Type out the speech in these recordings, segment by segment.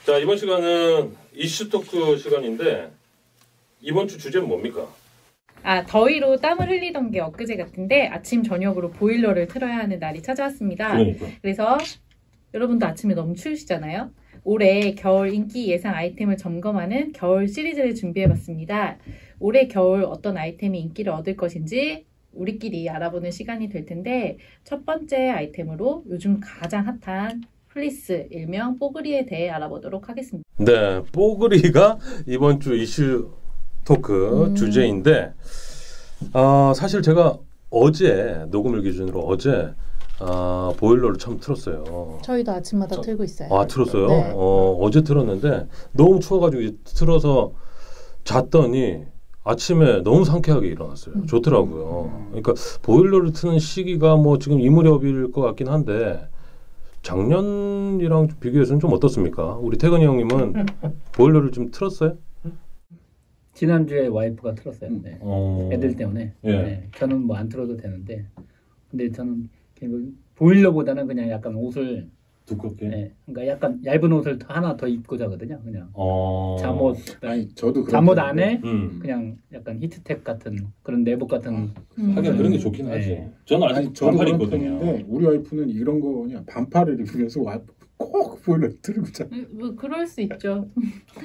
자, 이번 시간은 이슈 토크 시간인데 이번 주 주제는 뭡니까? 더위로 땀을 흘리던 게 엊그제 같은데 아침 저녁으로 보일러를 틀어야 하는 날이 찾아왔습니다. 그러니까. 그래서 여러분도 아침에 너무 추우시잖아요. 올해 겨울 인기 예상 아이템을 점검하는 겨울 시리즈를 준비해봤습니다. 올해 겨울 어떤 아이템이 인기를 얻을 것인지 우리끼리 알아보는 시간이 될 텐데, 첫 번째 아이템으로 요즘 가장 핫한 플리스, 일명 뽀글이에 대해 알아보도록 하겠습니다. 네, 뽀글이가 이번 주 이슈 토크 주제인데, 사실 제가 어제 녹음을 기준으로 어제 보일러를 처음 틀었어요. 저희도 아침마다 틀고 있어요. 틀었어요? 네. 어제 틀었는데 너무 추워가지고 이제 틀어서 잤더니 아침에 너무 상쾌하게 일어났어요. 좋더라고요. 그러니까 보일러를 트는 시기가 뭐 지금 이 무렵일 것 같긴 한데 작년이랑 비교해서는 좀 어떻습니까? 우리 태근이 형님은 보일러를 좀 틀었어요? 지난주에 와이프가 틀었어요. 네. 애들 때문에. 예. 네. 저는 뭐 안 틀어도 되는데, 근데 저는 보일러보다는 그냥 약간 옷을 두껍게. 네. 그러니까 약간 얇은 옷을 하나 더 입고 자거든요. 그냥 잠옷. 아니 저도 잠옷 안에 음. 약간 히트텍 같은 그런 내복 같은. 하긴 그런 게 좋긴 하지. 네. 저는 아직 아니 저도 반팔 그런 있거든요. 편인데 우리 와이프는 이런 거 그냥 반팔을 입으면서 꼭 보일러 틀고 자. 뭐 그럴 수 있죠.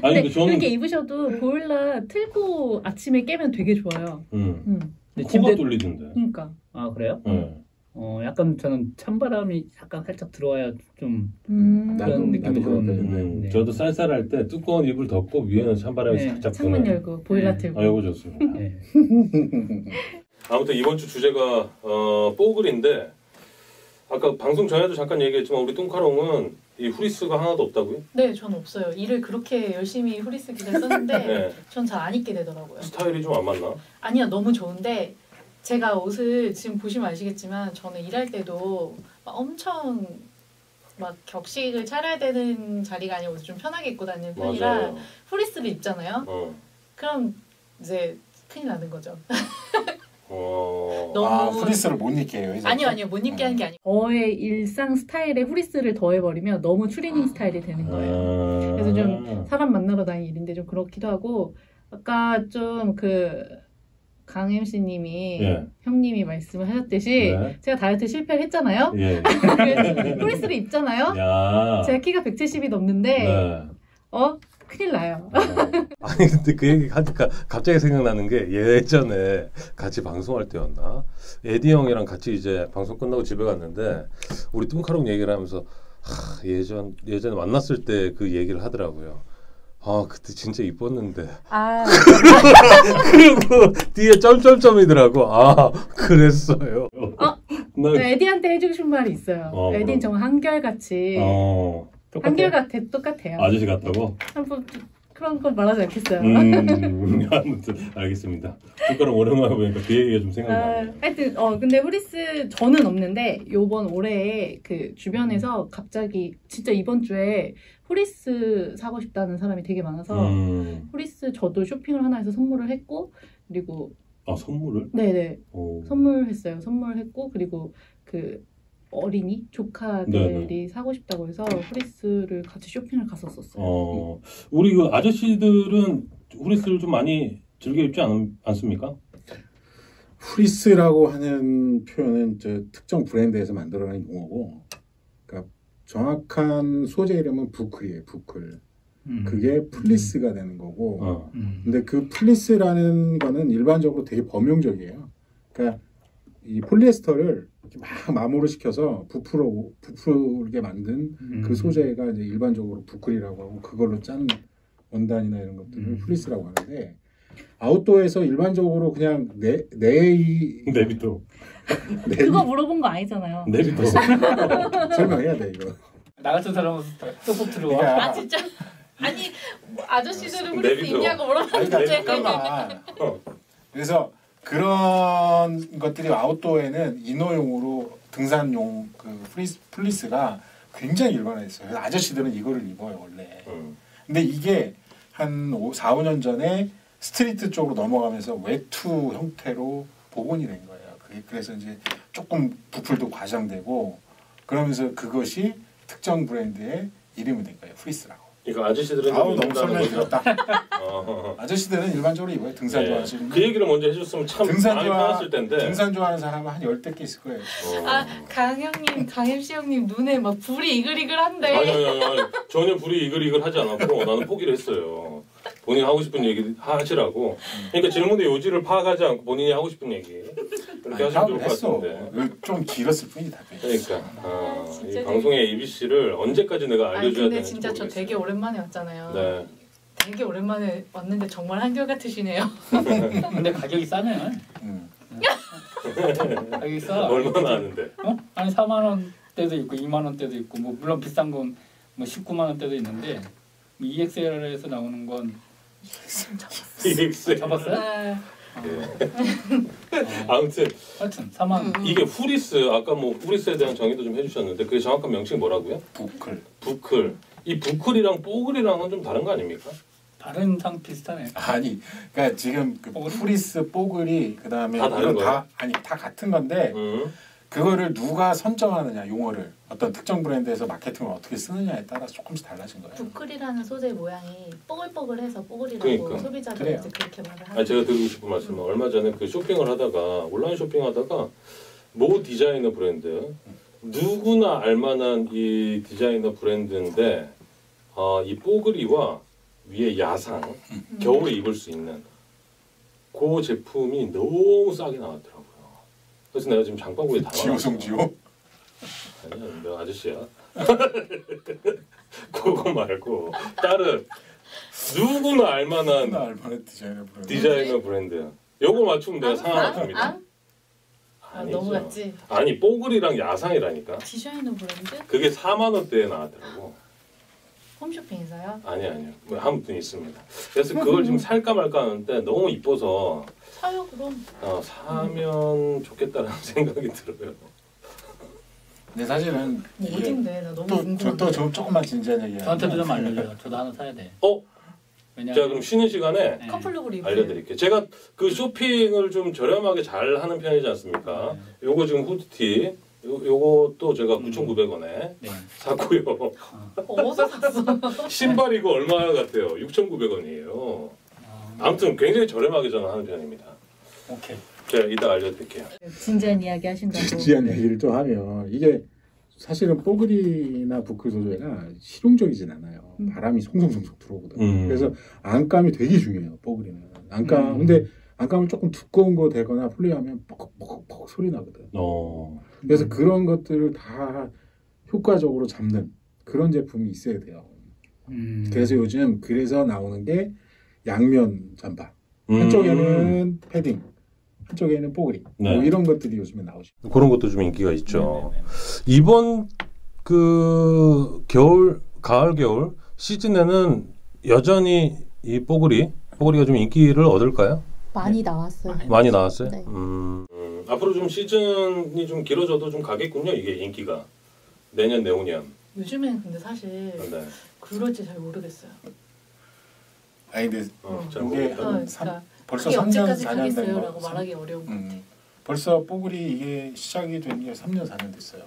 아니 근데 근데 저는 그렇게 입으셔도 보일러 틀고 아침에 깨면 되게 좋아요. 근데 코가 침대 뚫리던데. 그러니까. 아 그래요? 네. 약간 저는 찬바람이 약간 살짝 들어와야 좀 음. 그런 느낌이 나도 좋은데. 그런데. 네. 저도 쌀쌀할 때 두꺼운 이불 덮고 위에는 찬바람이 네. 살짝 창문 부는. 열고 보일러 네. 틀고. 이거 좋습니다. 네. 아무튼 이번 주 주제가 뽀글인데 아까 방송 전에도 잠깐 얘기했지만 우리 뚱카롱은 이 후리스가 하나도 없다고요? 네, 전 없어요. 일을 그렇게 열심히 후리스 기사를 썼는데 네. 전 잘 안 입게 되더라고요. 스타일이 좀 안 맞나? 아니야, 너무 좋은데 제가 옷을 지금 보시면 아시겠지만 저는 일할 때도 막 엄청 막 격식을 차려야 되는 자리가 아니고 좀 편하게 입고 다니는 편이라 맞아요. 후리스를 입잖아요. 그럼 이제 큰일 나는 거죠. 너무 프리스를 못 입게요. 아니요, 못 입게 하는 게 아니고 저의 일상 스타일에 후리스를 더해버리면 너무 추리닝 스타일이 되는 거예요. 그래서 좀 사람 만나러 다니는 일인데 좀 그렇기도 하고, 아까 좀 강 MC님이 예. 형님이 말씀을 하셨듯이 네. 제가 다이어트 실패를 했잖아요. 예. 그래서 후리스를 입잖아요. 야. 제가 키가 170이 넘는데 네. 큰일 나요. 아니 근데 그 얘기 하니까 갑자기 생각나는 게 예전에 같이 방송할 때였나? 에디 형이랑 같이 이제 방송 끝나고 집에 갔는데 우리 뚱카롱 얘기를 하면서 예전에 만났을 때 그 얘기를 하더라고요. 그때 진짜 이뻤는데. 그리고 뒤에 점점점이더라고. 그랬어요. 에디한테 해주고 싶은 말이 있어요. 에디는 정말 한결같이 똑같아요. 아저씨 같다고? 한번 그런 건 말하지 않겠어요. 아무튼 알겠습니다. 뚱카롱 오랜만에 보니까 그 얘기가 좀 생각나요. 하여튼 근데 후리스 저는 없는데 요번 올해에 그 주변에서 갑자기 진짜 이번 주에 후리스 사고 싶다는 사람이 되게 많아서 후리스 저도 쇼핑을 하나 해서 선물을 했고, 그리고 선물을? 네네. 선물했어요. 선물했고, 그리고 그 어린이 조카들이 네네. 사고 싶다고 해서 후리스를 같이 쇼핑을 갔었어요. 우리 그 아저씨들은 후리스를 좀 많이 즐겨 입지 않습니까? 후리스라고 하는 표현은 특정 브랜드에서 만들어낸 용어고, 그러니까 정확한 소재 이름은 부클이에요. 부클. 그게 플리스가 되는 거고, 근데 그 플리스라는 거는 일반적으로 되게 범용적이에요. 그러니까 이 폴리에스터를 막 마모를 시켜서 부풀게 만든 그 소재가 이제 일반적으로 부클이라고 하고, 그걸로 짠 원단이나 이런 것들을 플리스라고 하는데, 아웃도어에서 일반적으로 그냥 내비도. 그거 물어본 거 아니잖아요. 내비도. 설명해야 돼 이거. 나 같은 사람은 쏙쏙 들어와. 아 진짜? 아니 아저씨들은 후리스 내비도. 입냐고 물어봤는데 잠깐만. 그래서 그런 것들이 아웃도어에는 이너용으로 등산용 그 플리스가 굉장히 일반화했어요. 그래서 아저씨들은 이거를 입어요 원래. 근데 이게 한 4, 5년 전에 스트리트 쪽으로 넘어가면서 외투 형태로 복원이 된 거예요. 그래서 이제 조금 부풀도 과장되고, 그러면서 그것이 특정 브랜드의 이름이 된 거예요. 후리스라고. 그러니까 아저씨들은 아우 너무 설명이 거죠? 길었다. 아저씨들은 일반적으로 입어요. 등산 좋아하시는 그 얘기를 먼저 해줬으면 참 많이 편했을 텐데. 등산 좋아하는 사람은 한 10대 개 있을 거예요. 강형님, 강MC 형님 눈에 막 불이 이글이글한데. 아니 전혀 불이 이글이글하지 않았고 나는 포기를 했어요. 본인이 하고 싶은 얘기 하시라고. 그러니까 질문의 요지를 파악하지 않고 본인이 하고 싶은 얘기 그렇게 하시면 좋을 것 같은데. 좀 길었을 뿐이다. 그러니까 이 방송의 ABC를 언제까지 내가 알려줘야 되는지 근데 진짜 모르겠어요. 저 되게 오랜만에 왔잖아요. 네. 되게 오랜만에 왔는데 정말 한결같으시네요. 근데 가격이 싸네. 가격이 싸. 얼마나 하는데? 아니 4만 원대도 있고 2만 원대도 있고 뭐 물론 비싼 건 뭐 19만 원대도 있는데 뭐 EXL에서 나오는 건 EXL 잡았어요? 네. 아무튼 하여튼 4만 이게 후리스 아까 뭐 후리스에 대한 정의도 좀 해주셨는데 그게 정확한 명칭이 뭐라고요? 부클. 이 부클이랑 뽀글이랑은 좀 다른 거 아닙니까? 다른 상 비슷하네. 아니, 그러니까 지금 그 후리스, 뽀글이 그다음에 다 다른 거예요? 다 같은 건데 그거를 누가 선정하느냐 용어를 어떤 특정 브랜드에서 마케팅을 어떻게 쓰느냐에 따라서 조금씩 달라진 거예요. 부클이라는 소재 모양이 뽀글뽀글해서 뽀글이라고 그러니까. 소비자들이 이제 그렇게 말을 하죠. 아 제가 드리고 싶은 말씀은 얼마 전에 그 쇼핑을 하다가 온라인 쇼핑하다가 모 디자이너 브랜드 누구나 알만한 이 디자이너 브랜드인데 이 뽀글이와 위에 야상 겨울에 입을 수 있는 그 제품이 너무 싸게 나왔더라고요. 그래서 내가 지금 장바구니에 담아. 지호성지호? 아니야, 내가 아저씨야. 그거 말고 다른 누구나 알만한 디자이너 브랜드. 요거 맞추면 내가 상 하나 줍니다. 너무 같지? 아니 뽀글이랑 야상이라니까. 디자이너 브랜드? 그게 4만 원대에 나왔더라고. 홈쇼핑에서요? 아니요. 뭐 아무튼 있습니다. 그래서 그걸 지금 살까 말까 하는데 너무 이뻐서 사요 그럼. 사면 좋겠다라는 생각이 들어요. 근데 사실은 어딘데? 나 너무 궁금해. 또 조금만 진지한 얘기. 저한테도 좀 알려줘요. 저도 하나 사야 돼. 왜냐면 제가 그럼 쉬는 시간에 커플룩을 입고 알려드릴게요. 제가 그 쇼핑을 좀 저렴하게 잘 하는 편이지 않습니까? 요거 지금 후드티 요것도 제가 9,900원에 샀고요. 어디서 샀어? 신발 이거 얼마 같아요? 6,900원이에요. 아무튼 굉장히 저렴하게 저는 하는 편입니다. 오케이. 제가 이따 알려드릴게요. 진지한 이야기 하신다고. 진지한 얘기를 또 하면 이게 사실은 뽀글이나 부클 소재가 실용적이진 않아요. 바람이 송송송송 들어오거든요. 그래서 안감이 되게 중요해요. 뽀글이는 안감. 근데 안감을 조금 두꺼운 거 대거나 플레이하면 뻑뻑뻑 소리 나거든. 그래서 그런 것들을 다 효과적으로 잡는 그런 제품이 있어야 돼요. 그래서 요즘 그래서 나오는 게 양면 잠바. 한쪽에는 패딩, 한쪽에는 뽀글이. 뭐 이런 것들이 요즘에 나오죠. 그런 것도 좀 인기가 있죠. 이번 그 가을 겨울 시즌에는 여전히 이 뽀글이가 좀 인기를 얻을까요? 많이 나왔어요. 많이 나왔어요? 네. 앞으로 좀 시즌이 좀 길어져도 좀 가겠군요. 이게 인기가 내년 내후년. 요즘엔 근데 사실 그럴지 잘 모르겠어요. 아니 근데 이게 벌써 그게 3년 언제까지 4년 가겠어요라고 말하기 어려운 것 같아. 벌써 뽀글이 이게 시작이 된 게 3년 4년 됐어요.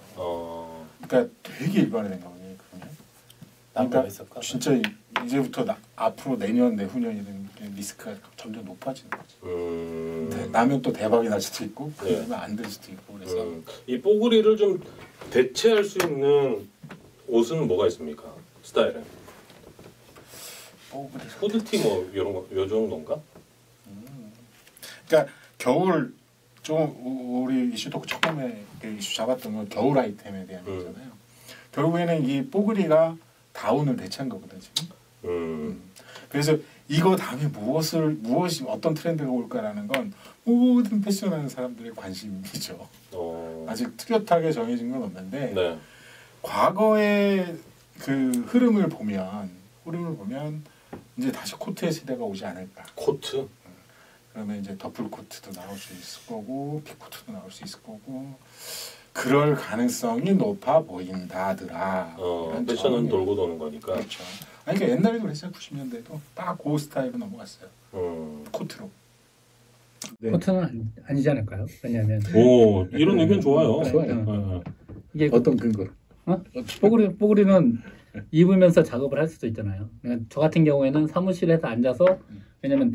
그러니까 되게 일반화된 거거든요. 그러니까 진짜 이제부터 앞으로 내년 내후년이든 리스크가 점점 높아지는 거지. 나면 또 대박이 날 수도 있고 그러면 안 될 수도 있고 그래서 이 뽀글이를 좀 대체할 수 있는 옷은 뭐가 있습니까? 스타일은? 후드티 뭐 이런 거 요 정도인가? 그러니까 겨울 좀 우리 이슈 토크 처음에 이슈 잡았던 건 겨울 아이템에 대한 얘기잖아요. 결국에는 이 뽀글이가 다운을 대체한 거거든 지금. 그래서 이거 다음에 무엇이 어떤 트렌드가 올까라는 건 모든 패션하는 사람들의 관심이죠. 아직 뚜렷하게 정해진 건 없는데 과거의 그 흐름을 보면 이제 다시 코트의 시대가 오지 않을까. 코트? 그러면 이제 더플 코트도 나올 수 있을 거고 핏코트도 나올 수 있을 거고 그럴 가능성이 높아 보인다더라. 패션은 돌고 도는 거니까. 그렇죠. 아니 그러니까 옛날에도 그랬어요. 90년대도 딱 그 스타일로 넘어갔어요. 코트로. 네. 코트는 아니지 않을까요? 왜냐하면 이런 의견 좋아요. 좋아요. 이게 어떤 근거로? 뽀글이는 입으면서 작업을 할 수도 있잖아요. 그러니까 저 같은 경우에는 사무실에서 앉아서 왜냐면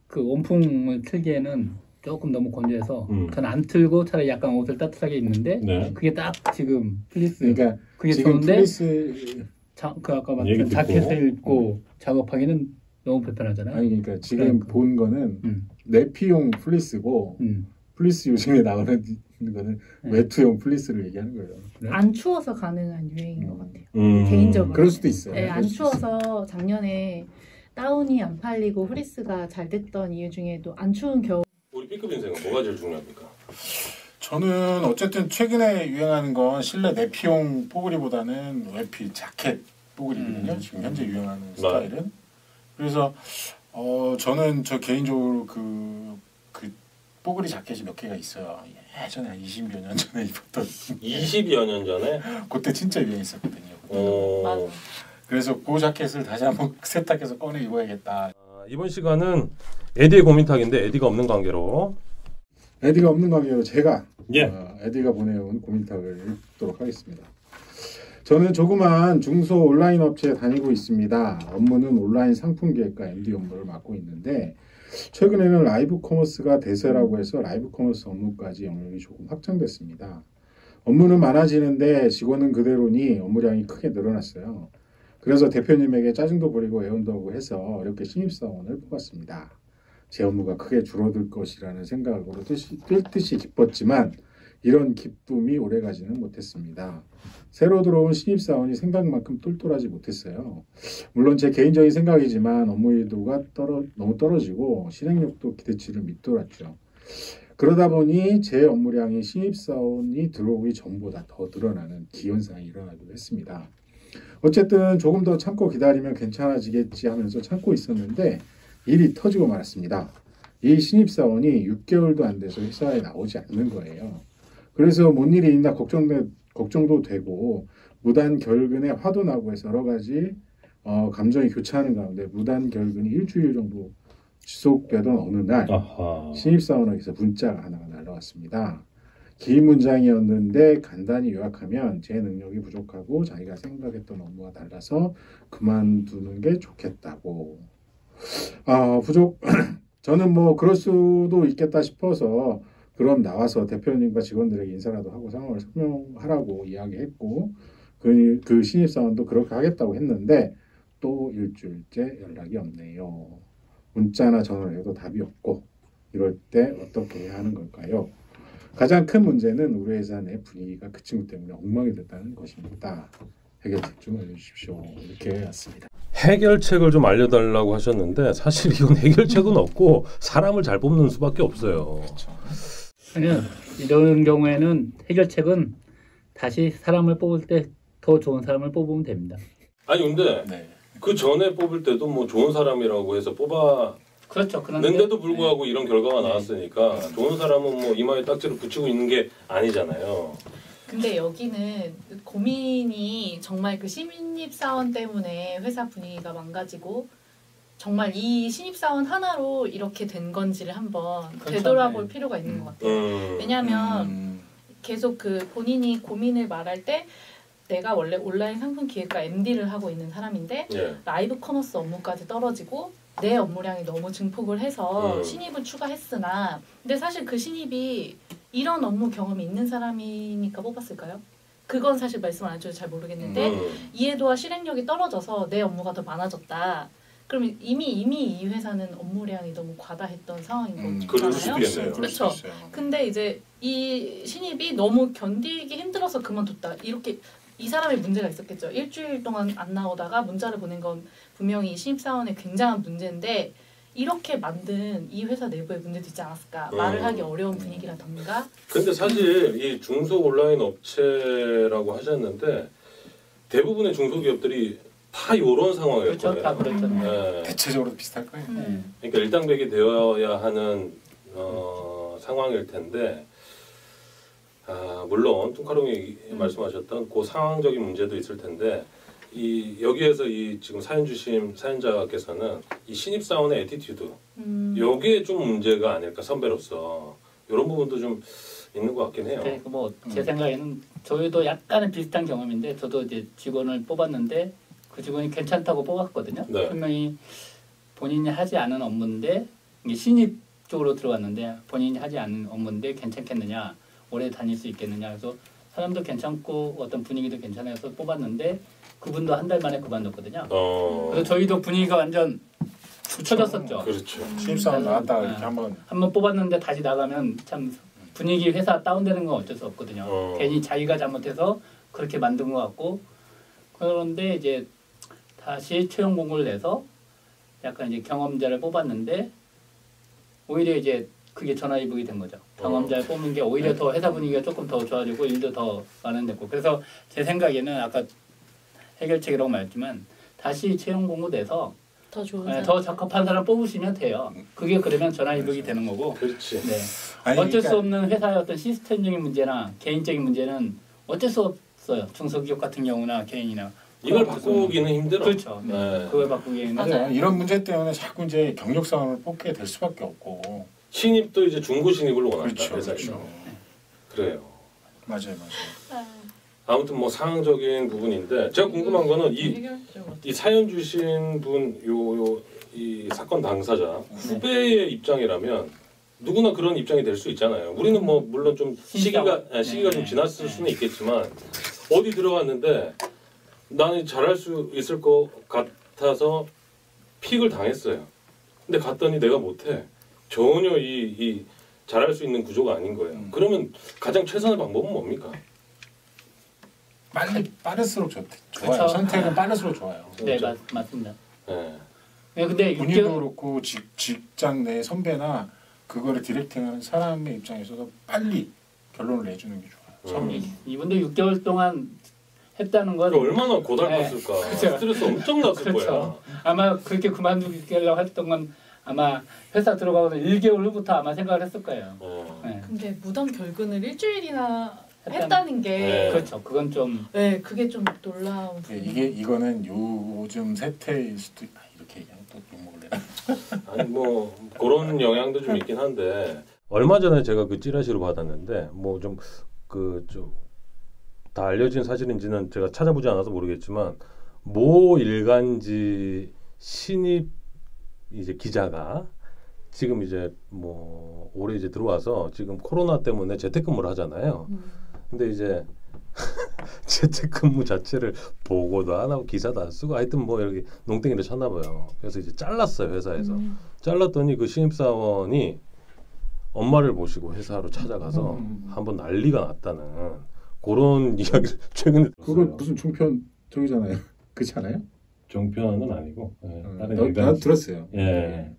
그 온풍을 틀기에는 조금 너무 건조해서 저는 안 틀고 차라리 약간 옷을 따뜻하게 입는데 네. 그게 딱 지금 플리스 그러니까 그게 지금 좋은데 플리스 그 아까 말했던 자켓을 입고 작업하기는 너무 불편하잖아요. 아니 그러니까 지금 그러니까. 본 거는 내피용 플리스고 플리스 요즘에 나오는 거는 외투용 플리스를 얘기하는 거예요. 그래? 안 추워서 가능한 유행인 것 같아요. 개인적으로. 그럴 수도 있어요. 네, 안 추워서 작년에 다운이 안 팔리고 프리스가 잘 됐던 이유 중에도 안 추운 겨울. 우리 B급 인생은 뭐가 제일 중요합니까? 저는 어쨌든 최근에 유행하는 건 실내 내피용 뽀글이보다는 외피 자켓 뽀글이거든요. 지금 현재 유행하는 스타일은. 그래서 저는 저 개인적으로 그 뽀글이 자켓이 몇 개가 있어요. 예전에 한 20여 년 전에 입었던. 20여 년 전에? 그때 진짜 유행했었거든요. 맞아. 그래서 그 자켓을 다시 한번 세탁해서 꺼내 입어야겠다. 이번 시간은 에디의 고민탁인데 에디가 없는 관계로 에디가 없는 관계로 제가 예. 에디가 보내온 고민탁을 읽도록 하겠습니다. 저는 조그만 중소 온라인 업체에 다니고 있습니다. 업무는 온라인 상품 기획과 MD 업무를 맡고 있는데 최근에는 라이브 커머스가 대세라고 해서 라이브 커머스 업무까지 영역이 조금 확장됐습니다. 업무는 많아지는데 직원은 그대로니 업무량이 크게 늘어났어요. 그래서 대표님에게 짜증도 부리고 애원도 하고 해서 어렵게 신입사원을 뽑았습니다. 제 업무가 크게 줄어들 것이라는 생각으로 뛸 듯이 기뻤지만 이런 기쁨이 오래가지는 못했습니다. 새로 들어온 신입사원이 생각만큼 똘똘하지 못했어요. 물론 제 개인적인 생각이지만 업무 의도가 너무 떨어지고 실행력도 기대치를 밑돌았죠. 그러다 보니 제 업무량이 신입사원이 들어오기 전보다 더 늘어나는 기현상이 일어나기도 했습니다. 어쨌든 조금 더 참고 기다리면 괜찮아지겠지 하면서 참고 있었는데 일이 터지고 말았습니다. 이 신입사원이 6개월도 안 돼서 회사에 나오지 않는 거예요. 그래서 뭔 일이 있나 걱정도 되고 무단 결근에 화도 나고 해서 여러 가지 감정이 교차하는 가운데 무단 결근이 일주일 정도 지속되던 어느 날 신입사원에게서 문자가 하나가 날라왔습니다. 긴 문장이었는데 간단히 요약하면 제 능력이 부족하고 자기가 생각했던 업무가 달라서 그만두는 게 좋겠다고. 저는 뭐 그럴 수도 있겠다 싶어서 그럼 나와서 대표님과 직원들에게 인사라도 하고 상황을 설명하라고 이야기했고 그 신입사원도 그렇게 하겠다고 했는데 또 일주일째 연락이 없네요. 문자나 전화를 해도 답이 없고 이럴 때 어떻게 해야 하는 걸까요? 가장 큰 문제는 우리 회사 내 분위기가 그 친구 때문에 엉망이 됐다는 것입니다. 해결책 좀 알려주십시오. 이렇게 왔습니다. 해결책을 좀 알려달라고 하셨는데 사실 이건 해결책은 없고 사람을 잘 뽑는 수밖에 없어요. 그렇죠. 아니요, 이런 경우에는 해결책은 다시 사람을 뽑을 때 더 좋은 사람을 뽑으면 됩니다. 아니 근데 그 전에 뽑을 때도 뭐 좋은 사람이라고 해서 그렇죠. 뽑았는데도 불구하고 이런 결과가 나왔으니까 좋은 사람은 뭐 이마에 딱지를 붙이고 있는 게 아니잖아요. 근데 여기는 고민이 정말 그 신입사원 때문에 회사 분위기가 망가지고 정말 이 신입사원 하나로 이렇게 된 건지를 한번 되돌아볼 필요가 있는 것 같아요. 왜냐하면 계속 그 본인이 고민을 말할 때 내가 원래 온라인 상품 기획과 MD를 하고 있는 사람인데 라이브 커머스 업무까지 떨어지고 내 업무량이 너무 증폭을 해서 신입을 추가했으나 근데 사실 그 신입이 이런 업무 경험이 있는 사람이니까 뽑았을까요? 그건 사실 말씀 안 해줘서 잘 모르겠는데 이해도와 실행력이 떨어져서 내 업무가 더 많아졌다. 그럼 이미 이 회사는 업무량이 너무 과다했던 상황인 거잖아요. 그렇죠. 근데 이제 이 신입이 너무 견디기 힘들어서 그만뒀다. 이렇게 이 사람의 문제가 있었겠죠. 일주일 동안 안 나오다가 문자를 보낸 건 분명히 신입사원의 굉장한 문제인데 이렇게 만든 이 회사 내부에 문제도 있지 않았을까. 말을 하기 어려운 분위기라던가. 근데 사실 이 중소 온라인 업체라고 하셨는데 대부분의 중소기업들이 다 이런 상황일 그렇죠, 거예요. 다 그렇죠. 대체적으로 비슷할 거예요. 그러니까 일당백이 되어야 하는 상황일 텐데 물론 뚱카롱이 말씀하셨던 그 상황적인 문제도 있을 텐데 여기에서 이 지금 사연 주신 사연자께서는 이 신입사원의 애티튜드 여기에 좀 문제가 아닐까 선배로서 이런 부분도 좀 있는 것 같긴 해요. 네, 뭐 제 생각에는 저희도 약간은 비슷한 경험인데 저도 이제 직원을 뽑았는데 그 직원이 괜찮다고 뽑았거든요. 네. 분명히 본인이 하지 않은 업무인데 이게 신입 쪽으로 들어갔는데 본인이 하지 않은 업무인데 괜찮겠느냐, 오래 다닐 수 있겠느냐. 그래서 사람도 괜찮고 어떤 분위기도 괜찮아서 뽑았는데 그분도 한 달 만에 그만뒀거든요. 그래서 저희도 분위기가 완전 굳혀졌었죠. 그렇죠. 신입사원 나왔다가 네. 이렇게 한번 뽑았는데 다시 나가면 참 분위기 회사 다운되는 건 어쩔 수 없거든요. 괜히 자기가 잘못해서 그렇게 만든 것 같고, 그런데 이제 다시 채용 공고를 내서 약간 이제 경험자를 뽑았는데 오히려 이제 그게 전화위복이 된 거죠. 경험자를 뽑는 게 오히려 더 회사 분위기가 조금 더 좋아지고 일도 더 마련됐고, 그래서 제 생각에는 아까 해결책이라고 말했지만 다시 채용 공고 내서 더 좋은 네, 더 적합한 사람 뽑으시면 돼요. 그게 그러면 전화위복이 되는 거고. 그렇지. 네. 아니, 어쩔 수 그러니까 없는 회사의 어떤 시스템적인 문제나 개인적인 문제는 어쩔 수 없어요. 중소기업 같은 경우나 개인이나. 이걸 바꾸기는 힘들어. 그렇죠. 네. 네. 그걸 바꾸기에는 맞아요. 이런 문제 때문에 자꾸 이제 경력사원을 뽑게 될 수밖에 없고. 신입도 이제 중고 신입을 원한다. 그렇죠. 회사에서. 그렇죠. 그래요. 맞아요. 아무튼 뭐 상황적인 부분인데 제가 궁금한 거는 이 사연 주신 분 이 사건 당사자 후배의 입장이라면 누구나 그런 입장이 될 수 있잖아요. 우리는 뭐 물론 좀 시기가 좀 지났을 수는 있겠지만 어디 들어갔는데 나는 잘할 수 있을 것 같아서 픽을 당했어요. 근데 갔더니 내가 못해. 전혀 이 잘할 수 있는 구조가 아닌 거예요. 그러면 가장 최선의 방법은 뭡니까? 빠를수록 좋아요. 그쵸. 선택은 빠를수록 좋아요. 네, 맞습니다. 네. 네, 근데 본인도 그렇고 직장 내 선배나 그거를 디렉팅하는 사람의 입장에서도 빨리 결론을 내주는 게 좋아요. 이분도 6개월 동안 했다는 건 얼마나 고달팠을까. 네. 그렇죠. 스트레스 엄청 났을 그렇죠. 거야. 아마 그렇게 그만두려고 했던 건 아마 회사 들어가서 1개월 후부터 아마 생각을 했을 거예요. 네. 근데 무단 결근을 일주일이나 했다는 게 네. 그렇죠. 그건 좀 네, 그게 좀 놀라운 이거는 요즘 세태일 수도 이렇게 얘기하면 또 욕먹을래. 아니 뭐 그런 영향도 좀 있긴 한데 얼마 전에 제가 그 찌라시로 받았는데 뭐 좀 다 알려진 사실인지는 제가 찾아보지 않아서 모르겠지만 모 일간지 신입 이제 기자가 지금 이제 뭐 올해 이제 들어와서 지금 코로나 때문에 재택근무를 하잖아요. 근데 이제 재택근무 자체를 보고도 안 하고 기사도 안 쓰고 하여튼 뭐 이렇게 농땡이를 쳤나 봐요. 그래서 이제 잘랐어요 회사에서. 잘랐더니 그 신입사원이 엄마를 모시고 회사로 찾아가서 한번 난리가 났다는 그런 이야기를 최근에 그거 들었어요. 무슨 종편 저기잖아요. 그렇지 않아요? 종편은 아니고 다른 나 들었어요. 예.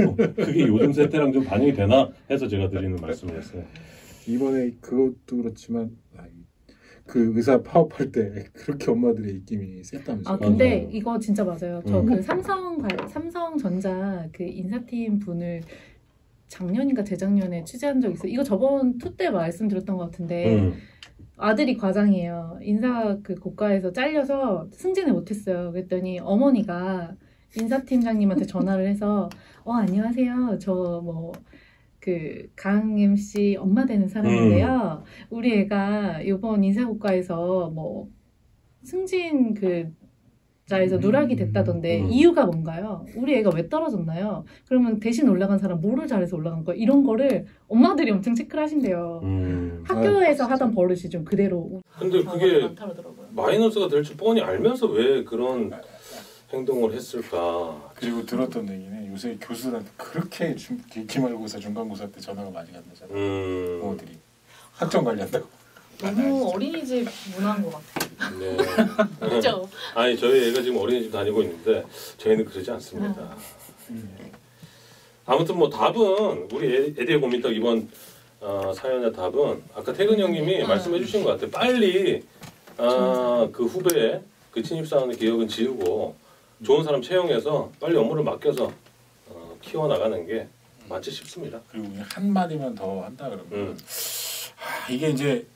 뭐 그게 요즘 세태랑 좀 반영이 되나 해서 제가 드리는 말씀이었어요. 이번에 그것도 그렇지만 그 의사 파업할 때 그렇게 엄마들의 입김이 셌다면서요. 아 근데 맞아요. 이거 진짜 맞아요. 저 그 삼성전자 그 인사팀 분을 작년인가 재작년에 취재한 적 있어요. 이거 저번 투 때 말씀드렸던 것 같은데 아들이 과장이에요. 인사 그 고과에서 잘려서 승진을 못했어요. 그랬더니 어머니가 인사팀장님한테 전화를 해서 안녕하세요. 저 뭐 그 강 MC 엄마 되는 사람인데요. 우리 애가 이번 인사고과에서 뭐 승진 그 자에서 누락이 됐다던데 이유가 뭔가요? 우리 애가 왜 떨어졌나요? 그러면 대신 올라간 사람 뭐를 잘해서 올라간 거야? 이런 거를 엄마들이 엄청 체크를 하신대요. 학교에서 하던 버릇이 좀 그대로. 근데 그게 많다 그러더라고요. 마이너스가 될지 뻔히 알면서 왜 그런 행동을 했을까? 그리고 들었던 얘기는 요새 교수들한테 그렇게 기말고사 중간고사 때 전화가 많이 간다잖아요. 부모들이 학점 관리한다고. 너무 어린이집 문화인 것 같아요. 네. 그렇죠? 아니 저희 애가 지금 어린이집 다니고 있는데 저희는 그러지 않습니다. 아무튼 뭐 답은 우리 에디의 고민떡 이번 사연의 답은 아까 태근 형님이 말씀해주신 것 같아요. 빨리 그 후배의 그 신입사원의 기억은 지우고 좋은 사람 채용해서 빨리 업무를 맡겨서 키워나가는 게 맞지 싶습니다. 그리고 한 마디만 더 한다 그러면 이게 이제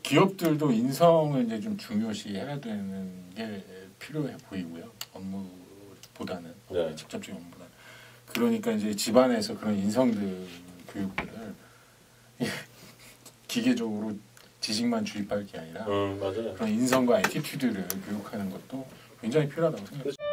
기업들도 인성을 이제 좀 중요시 해야 되는 게 필요해 보이고요. 업무보다는 네. 직접적인 업무보다는. 그러니까 이제 집안에서 그런 인성들 교육들을 기계적으로 지식만 주입할 게 아니라 맞아요. 그런 인성과 애티튜드를 교육하는 것도 굉장히 필요하다고 생각합니다.